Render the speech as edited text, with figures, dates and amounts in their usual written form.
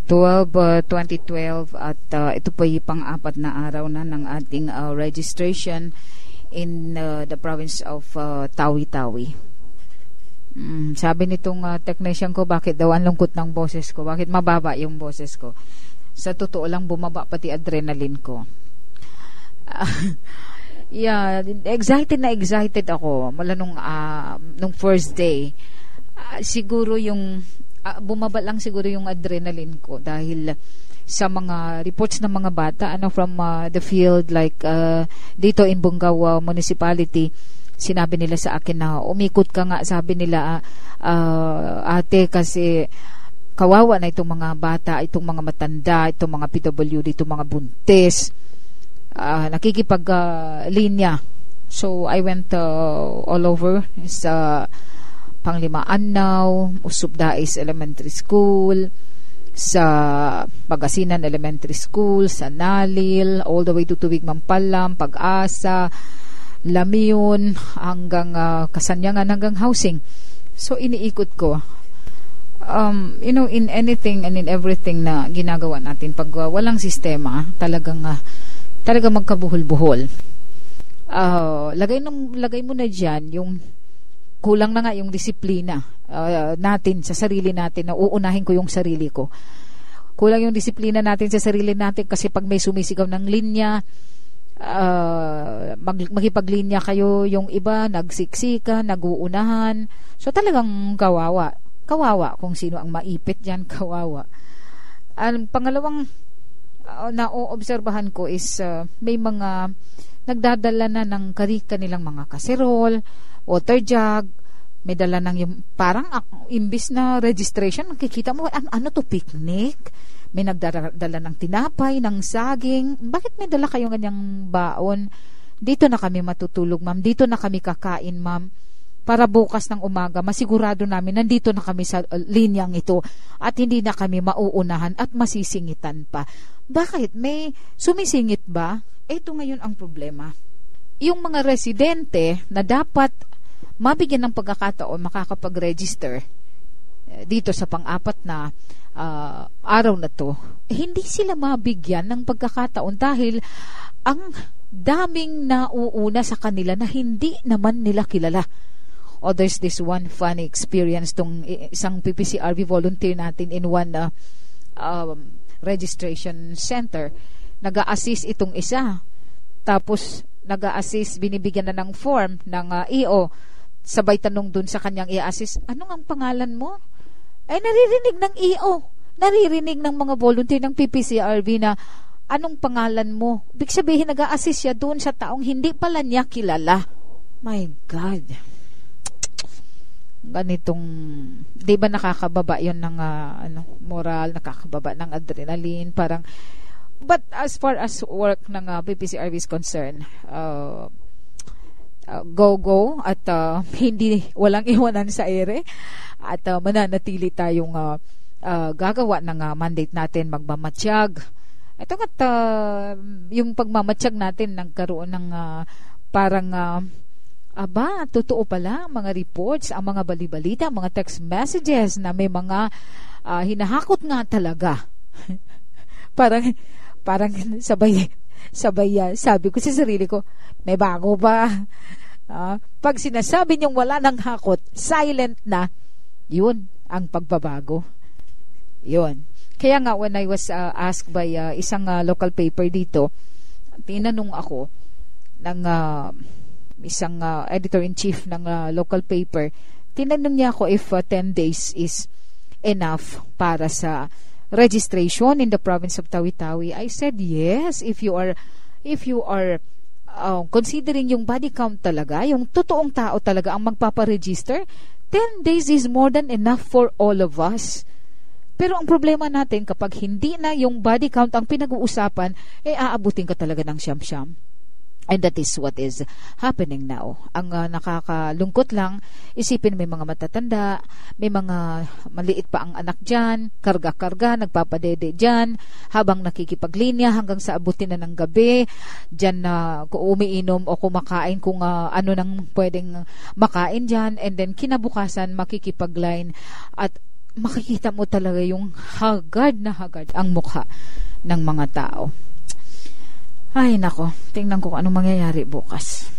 2012 at ito po yung pang-apat na araw na ng ating registration in the province of Tawi-Tawi. Sabi nitong technician ko, bakit daw ang lungkot ng boses ko? Bakit mababa yung boses ko? Sa totoo lang, bumaba pati adrenaline ko. Yeah, excited ako mula nung first day. Siguro yung bumaba lang siguro yung adrenaline ko dahil sa mga reports ng mga bata from the field, like dito in Bungaw Municipality. Sinabi nila sa akin na umikot ka nga, sabi nila ate, kasi kawawa na itong mga bata, itong mga matanda, itong mga PWD, itong mga buntis, nakikipag-linya. So I went all over sa Panglima Annaw, Usubdais Elementary School, sa Pagasinan Elementary School, sa Nalil, all the way to Tubig Mampalam, Pag-asa, Lamion, hanggang Kasanyangan, hanggang housing. So iniikot ko. In anything and in everything na ginagawa natin, pag walang sistema, talagang magkabuhol-buhol. Lagay mo na dyan yung kulang na nga yung disiplina natin sa sarili natin, na uunahin ko yung sarili ko. Kulang yung disiplina natin sa sarili natin kasi pag may sumisigaw ng linya, makipaglinya kayo, yung iba nagsiksika, naguunahan. So talagang kawawa kung sino ang maipit dyan, kawawa. Ang pangalawang naoobserbahan ko is may mga nagdadala na ng kanilang mga kaserol, water jug, may dala ng yung parang imbis na registration, makikita mo ano to, picnic. May nagdala ng tinapay, ng saging. Bakit may dala kayong ganyang baon? Dito na kami matutulog, ma'am. Dito na kami kakain, ma'am. Para bukas ng umaga, masigurado namin nandito na kami sa linyang ito at hindi na kami mauunahan at masisingitan pa. Bakit? May sumisingit ba? Ito ngayon ang problema. Yung mga residente na dapat mabigyan ng pagkakataon makakapag-register dito sa pang-apat na araw na to, hindi sila mabigyan ng pagkakataon dahil ang daming nauuna sa kanila na hindi naman nila kilala. There's this one funny experience tong isang PPCRV volunteer natin in one registration center. Nag-a-assist itong isa. Tapos nag-a-assist, binibigyan na ng form ng EO. Sabay tanong dun sa kanyang i-assist, anong ang pangalan mo? Ay, naririnig ng EO. Naririnig ng mga volunteer ng PPCRV na anong pangalan mo? Ibig sabihin, nag-a-assist siya dun sa taong hindi pala niya kilala. My God. Ganitong, di ba nakakababa yun ng moral, nakakababa ng adrenaline, parang, but as far as work ng PPCRV is concerned, go at walang iwanan sa ere at mananatili tayong gagawa ng mandate natin, magmamatsyag. Ito nga yung pagmamatsyag natin nagkaroon ng parang totoo pala mga reports, ang mga balibalita, mga text messages na may mga hinahakot nga talaga. parang sabay sabi ko sa sarili ko, may bago ba? Pag sinasabi niyong wala ng hakot, silent na, yun ang pagbabago. Yun. Kaya nga when I was asked by isang local paper dito, tinanong ako ng isang editor-in-chief ng local paper, tinanong niya ako if 10 days is enough para sa registration in the province of Tawi-Tawi. I said yes, if you are considering yung body count talaga, yung totoong tao talaga ang magpaparegister, 10 days is more than enough for all of us. Pero ang problema natin, kapag hindi na yung body count ang pinag-uusapan, aabutin ka talaga ng siyam-siyam. And that is what is happening now. Ang nakakalungkot lang, isipin may mga matatanda, may mga maliit pa ang anak dyan, karga-karga, nagpapadede dyan, habang nakikipaglinya hanggang sa abutin na ng gabi, dyan na umiinom o kumakain kung ano nang pwedeng makain dyan, and then kinabukasan makikipagline at makikita mo talaga yung hagad na hagad ang mukha ng mga tao. Ay nako, tingnan ko anong mangyayari bukas.